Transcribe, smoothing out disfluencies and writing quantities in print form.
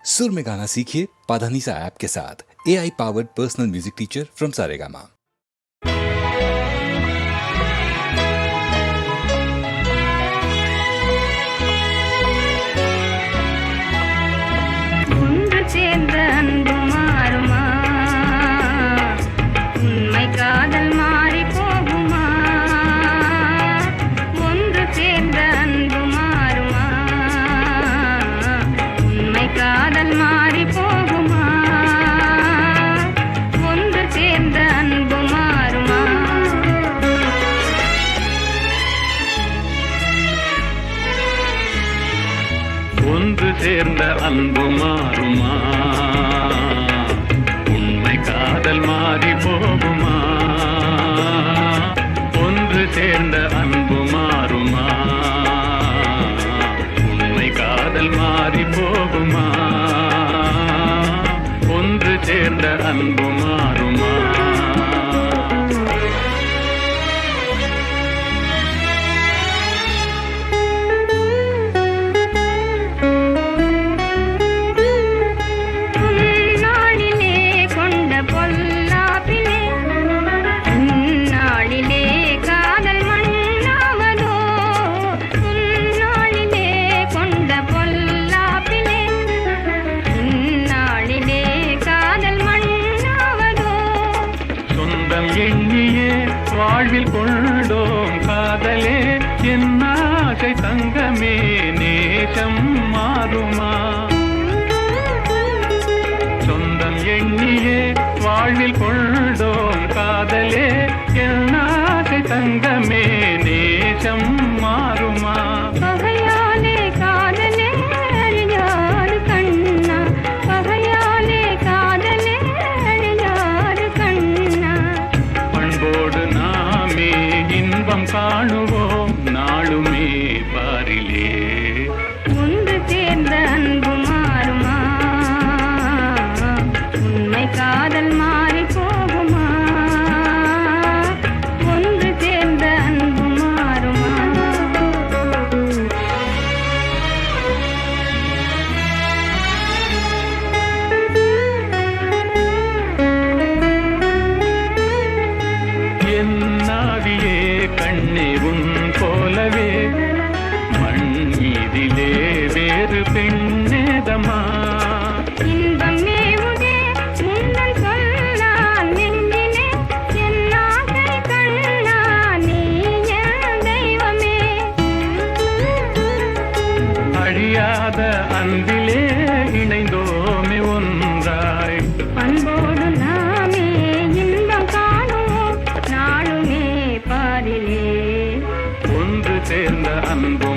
सुर में गाना सीखिए पाधानीसा ऐप के साथ। AI powered personal music teacher from Saregama. ஒன்று சேர்ந்த அன்பு மாறுமா? உண்மை காதல் மாறி போகுமா? ஒன்று சேர்ந்த அன்பு மாறுமா? உண்மை காதல் மாறி போகுமா? ஒன்று சேர்ந்த அன்பு மாறுமா? எண்ணியே வாழ்வில் கொண்டோம் காதலே, என் ஆசை தங்கமே, நேசம் மாறுமா? சொந்தம் எண்ணியே வாழ்வில் கொண்டோம் காதலே, என் ஆசை தங்கமே, நேசம் மாறுமா? இன்பம் காணுவோம் நாளுமே பாரிலே. ஒன்று சேர்ந்த அன்பு மாறுமா? உண்மை காதல் மாறி போகுமா? ஒன்று சேர்ந்த அன்பு மாறுமா? என் நாவியே கண்ணே உன் போலவே, மண் மீதிலே வேறு பெண்ணேதமா? இன்பம் மேவுதே முன்னன் சொன்னான் நெஞ்சிலே, என் ஆசை கண்ணா நீ என் தெய்வமே. அழியாத அன்பிலே இணைந்தோமே ஒன்றாய், அன்போடு நாமே இன்பம் காணுவோம் நாளுமே பாரிலே. ஒன்று சேர்ந்த அன்பு